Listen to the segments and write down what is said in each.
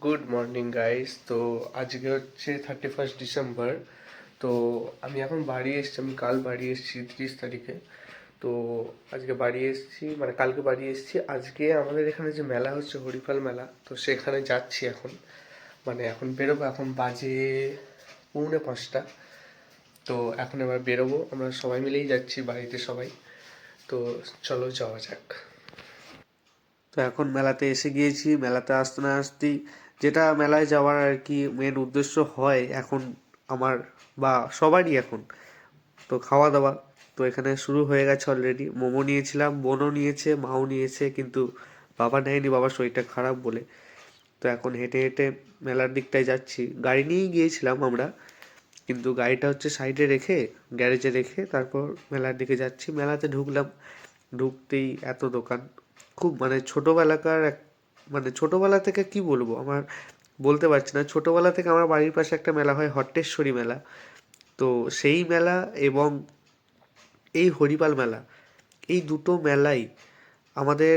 Good morning guys. তো আজকে হচ্ছে 31 ডিসেম্বর। তো আমি এখন বাড়ি এসেছি, আমি কাল বাড়ি এসেছি 30 তারিখে। তো আজকে বাড়ি এসেছি, মানে কালকে বাড়ি এসেছি। আজকে আমাদের এখানে যে মেলা হচ্ছে, হরিপাল মেলা, তো সেখানে যাচ্ছি এখন। মানে এখন বেরোবো, এখন বাজে 4:45। তো এখন এবার বেরোবো, আমরা সবাই মিলেই যাচ্ছি, বাড়িতে সবাই। তো চলো যাওয়া যাক। তো এখন মেলাতে এসে গিয়েছি। মেলাতে আসতে না আসতেই যেটা মেলায় যাওয়ার আর কি মেন উদ্দেশ্য হয় এখন আমার বা সবারই এখন, তো খাওয়া দাওয়া। তো এখানে শুরু হয়ে গেছে অলরেডি। মোমো নিয়েছিলাম, বোনও নিয়েছে, মাও নিয়েছে, কিন্তু বাবা নেয়নি, বাবার শরীরটা খারাপ বলে। তো এখন হেঁটে হেঁটে মেলার দিকটায় যাচ্ছি। গাড়ি নিয়েই গিয়েছিলাম আমরা, কিন্তু গাড়িটা হচ্ছে সাইডে রেখে, গ্যারেজে রেখে তারপর মেলার দিকে যাচ্ছি। মেলাতে ঢুকলাম, ঢুকতেই এত দোকান। খুব মানে ছোটোবেলাকার এক, মানে ছোটোবেলা থেকে কি বলবো, আমার বলতে পারছি না। ছোটোবেলা থেকে আমার বাড়ির পাশে একটা মেলা হয়, হট্টেশ্বরী মেলা। তো সেই মেলা এবং এই হরিপাল মেলা, এই দুটো মেলাই আমাদের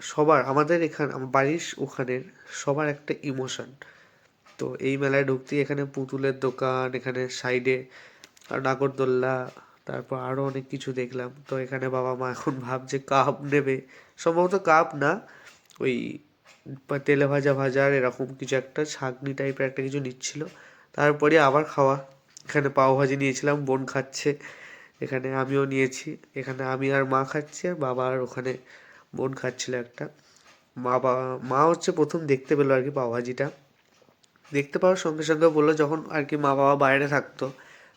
সবার, আমাদের এখানে আমার বাড়ির ওখানের সবার একটা ইমোশন। তো এই মেলায় ঢুকতেই এখানে পুতুলের দোকান, এখানে সাইডে নাগরদোল্লা, তারপর আরও অনেক কিছু দেখলাম। তো এখানে বাবা মা এখন ভাবছে কাপ নেবে, সম্ভবত কাপ না, ওই তেলে ভাজা ভাজার এরকম কিছু একটা ছাঁকনি টাইপের একটা কিছু নিচ্ছিল। তারপরে আবার খাওয়া। এখানে পাওভাজি নিয়েছিলাম, বোন খাচ্ছে, এখানে আমিও নিয়েছি। এখানে আমি আর মা খাচ্ছি, আর বাবা আর ওখানে বোন খাচ্ছিল একটা। মা হচ্ছে প্রথম দেখতে পেলো আর কি পাওভাজিটা। দেখতে পাওয়ার সঙ্গে সঙ্গে বললো, যখন আর কি মা বাবা বাইরে থাকতো,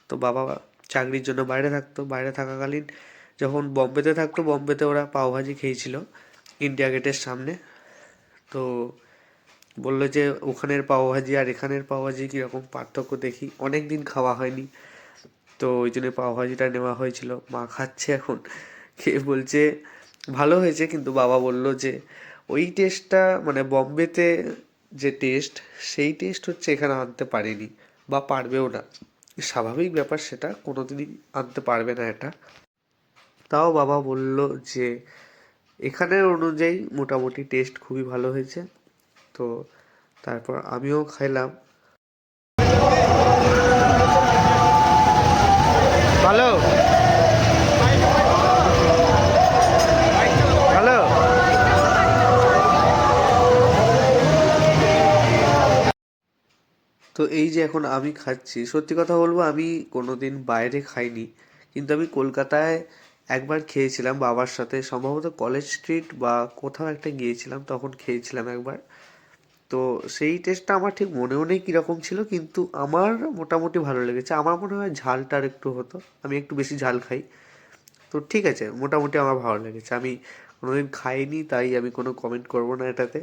তো বাবা চাকরির জন্য বাইরে থাকতো, বাইরে থাকাকালীন যখন বম্বেতে থাকতো, বম্বেতে ওরা পাওভাজি খেয়েছিল ইন্ডিয়া গেটের সামনে। তো বললো যে ওখানের পাওভাজি আর এখানের পাওভাজি কীরকম পার্থক্য দেখি, অনেক দিন খাওয়া হয়নি। তো ওই জন্য পাওভাজিটা নেওয়া হয়েছিল। মা খাচ্ছে এখন, খেয়ে বলছে ভালো হয়েছে, কিন্তু বাবা বললো যে ওই টেস্টটা, মানে বম্বেতে যে টেস্ট, সেই টেস্ট হচ্ছে এখানে আনতে পারেনি বা পারবেও না। স্বাভাবিক ব্যাপার, সেটা কোনোদিনই আনতে পারবে না এটা। তাও বাবা বলল যে এখানের অনুযায়ী মোটামুটি টেস্ট খুবই ভালো হয়েছে। তো তারপর আমিও খাইলাম। ভালো ভালো। তো এই যে এখন আমি খাচ্ছি, সত্যি কথা বলবো আমি কোনোদিন বাইরে খাইনি, কিন্তু আমি কলকাতায় একবার খেয়েছিলাম বাবার সাথে, সম্ভবত কলেজ স্ট্রিট বা কোথাও একটা গিয়েছিলাম, তখন খেয়েছিলাম একবার। তো সেই টেস্টটা আমার ঠিক মনেও নেই কীরকম ছিল, কিন্তু আমার মোটামুটি ভালো লেগেছে। আমার মনে হয় ঝালটা আর একটু হতো, আমি একটু বেশি ঝাল খাই। তো ঠিক আছে, মোটামুটি আমার ভালো লেগেছে। আমি কোনোদিন খাইনি, তাই আমি কোনো কমেন্ট করবো না এটাতে।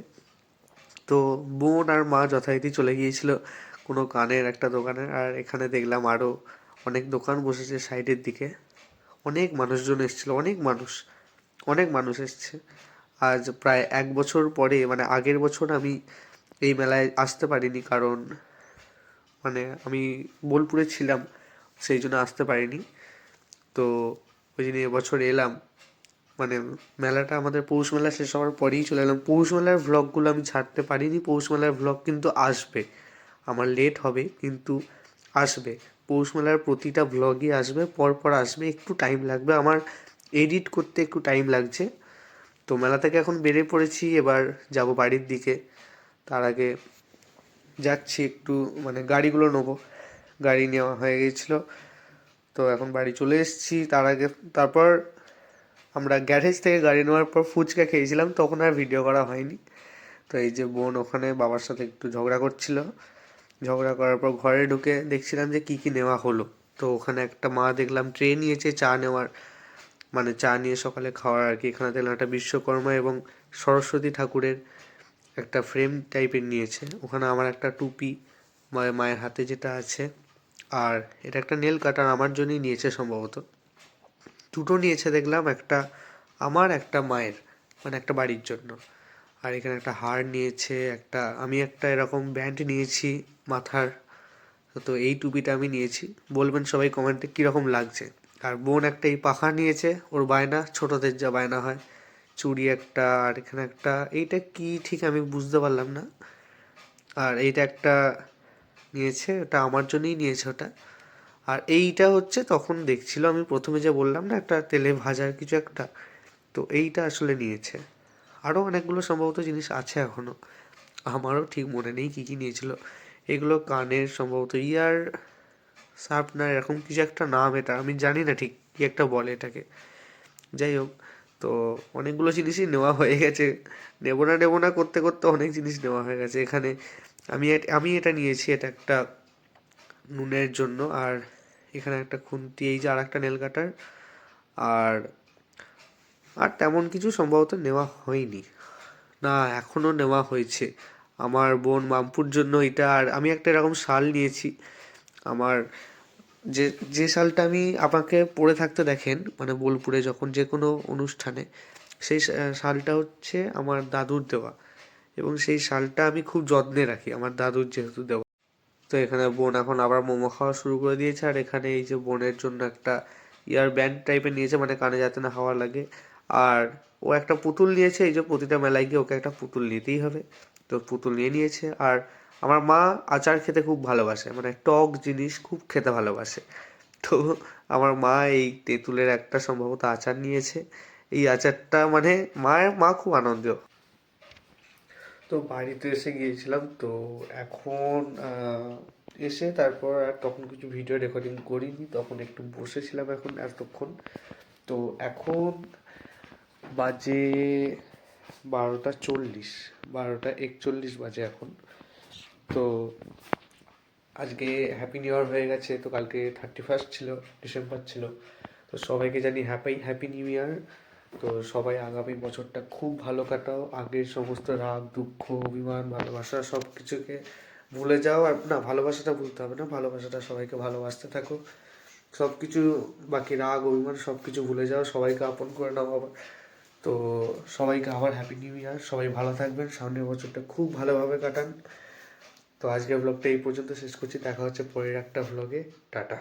তো বোন আর মা যথারীতি চলে গিয়েছিল কোনো কানের একটা দোকানে, আর এখানে দেখলাম আরও অনেক দোকান বসেছে সাইডের দিকে। অনেক মানুষজন এসেছিলো, অনেক মানুষ, অনেক মানুষ এসছে। আজ প্রায় 1 বছর পরে, মানে আগের বছর আমি এই মেলায় আসতে পারিনি, কারণ মানে আমি বোলপুরে ছিলাম, সেই জন্য আসতে পারিনি। তো ওই জন্য এবছর এলাম। মানে মেলাটা আমাদের পৌষ মেলা শেষ হওয়ার পরেই চলে এলাম। পৌষ মেলার ভ্লগগুলো আমি ছাড়তে পারিনি। পৌষ মেলার ভ্লগ কিন্তু আসবে, আমার লেট হবে কিন্তু আসবে। পৌষ মেলার প্রতিটা ভ্লগই আসবে, পরপর আসবে, একটু টাইম লাগবে আমার এডিট করতে, একটু টাইম লাগছে। তো মেলা থেকে এখন বেরিয়ে পড়েছি, এবার যাব বাড়ির দিকে। তার আগে যাচ্ছি একটু, মানে গাড়িগুলো নেবো, গাড়ি নেওয়া হয়ে গিয়েছিলো। তো এখন বাড়ি চলে এসেছি। তার আগে তারপর আমরা গ্যারেজ থেকে গাড়ি নেওয়ার পর ফুচকা খেয়েছিলাম, তখন আর ভিডিও করা হয়নি। তো এই যে বোন ওখানে বাবার সাথে একটু ঝগড়া করছিল, ঝগড়া করার পর ঘরে ঢুকে দেখছিলাম যে কী কী নেওয়া হলো। তো ওখানে একটা মা দেখলাম ট্রে নিয়েছে চা নেওয়ার, মানে চা নিয়ে সকালে খাওয়ার আর কি। এখানে দেখলাম একটা বিশ্বকর্মা এবং সরস্বতী ঠাকুরের একটা ফ্রেম টাইপের নিয়েছে। ওখানে আমার একটা টুপি, মায়ের হাতে যেটা আছে, আর এটা একটা নেল কাটার আমার জন্যই নিয়েছে সম্ভবত। দুটো নিয়েছে দেখলাম, একটা আমার, একটা মায়ের, মানে একটা বাড়ির জন্য। আর এখানে একটা হার নিয়েছে, একটা আমি একটা এরকম ব্যান্ড নিয়েছি মাথার। তো এই টুপিটা আমি নিয়েছি, বলবেন সবাই কমেন্টে কীরকম লাগছে। আর বোন একটা এই পাখা নিয়েছে, ওর বায়না, ছোটোদের যা বায়না হয়। চুড়ি একটা, আর এখানে একটা, এইটা কি ঠিক আমি বুঝতে পারলাম না। আর এইটা একটা নিয়েছে, ওটা আমার জন্যই নিয়েছে ওটা। আর এইটা হচ্ছে তখন দেখছিল, আমি প্রথমে যে বললাম না একটা তেলে ভাজার কিছু একটা, তো এইটা আসলে নিয়েছে। আরও অনেকগুলো সম্ভবত জিনিস আছে এখনও, আমারও ঠিক মনে নেই কী কী নিয়েছিল। এগুলো কানের সম্ভবত ইয়ার শার্পনার, এরকম কিছু একটা নাম, এটা আমি জানি না ঠিক কী একটা বলে এটাকে। যাই হোক, তো অনেকগুলো জিনিসই নেওয়া হয়ে গেছে, নেবো না করতে করতে অনেক জিনিস নেওয়া হয়ে গেছে। এখানে আমি এটা নিয়েছি, এটা একটা নুনের জন্য। আর এখানে একটা খুন্তি, এই যে আর একটা নেল কাটার। আর আর তেমন কিছু সম্ভবত নেওয়া হয়নি, না এখনও নেওয়া হয়েছে আমার বোন মামপুর জন্য এটা। আর আমি একটা এরকম শাল নিয়েছি, আমার যে যে শালটা আমি আমাকে পরে থাকতে দেখেন মানে বোলপুরে যখন যে কোনো অনুষ্ঠানে, সেই শালটা হচ্ছে আমার দাদুর দেওয়া, এবং সেই শালটা আমি খুব যত্নে রাখি, আমার দাদুর যেহেতু দেওয়া। তো এখানে বোন এখন আবার মোমো খাওয়া শুরু করে দিয়েছে। আর এখানে এই যে বোনের জন্য একটা ইয়ার ব্যান্ড টাইপের নিয়েছে, মানে কানে যাতে না হাওয়া লাগে। আর ও একটা পুতুল নিয়েছে, এই যে প্রতিটা মেলায় গিয়ে ওকে একটা পুতুল নিতেই হবে, তো পুতুল নিয়েছে। আর আমার মা আচার খেতে খুব ভালোবাসে, মানে টক জিনিস খুব খেতে ভালোবাসে। তো আমার মা এই তেঁতুলের একটা সম্ভবত আচার নিয়েছে। এই আচারটা মানে মা খুব আনন্দ। তো বাড়িতে এসে গিয়েছিলাম, তো এখন এসে তারপর আর তখন কিছু ভিডিও রেকর্ডিং করিনি, তখন একটু বসেছিলাম এখন এতক্ষণ। তো এখন বাজে 12:40, 12:41 বাজে এখন। তো আজকে হ্যাপি নিউ ইয়ার হয়ে গেছে, তো কালকে 31 ছিল, ডিসেম্বর ছিল। তো সবাইকে জানি হ্যাপি নিউ ইয়ার। তো সবাই আগামী বছরটা খুব ভালো কাটাও, আগের সমস্ত রাগ দুঃখ অভিমান ভালোবাসা সব কিছুকে ভুলে যাও। আর না, ভালোবাসাটা ভুলতে হবে না, ভালোবাসাটা সবাইকে ভালোবাসতে থাকো, সব কিছু বাকি রাগ অভিমান সব কিছু ভুলে যাও, সবাইকে আপন করে নাও আবার। তো সবাইকে আবার হ্যাপি নিউ ইয়ার, সবাই ভালো থাকবেন, সামনের বছরটা খুব ভালোভাবে কাটান। তো আজকের ব্লগটা এই পর্যন্ত শেষ করছি, দেখা হচ্ছে পরের একটা ব্লগে, টাটা।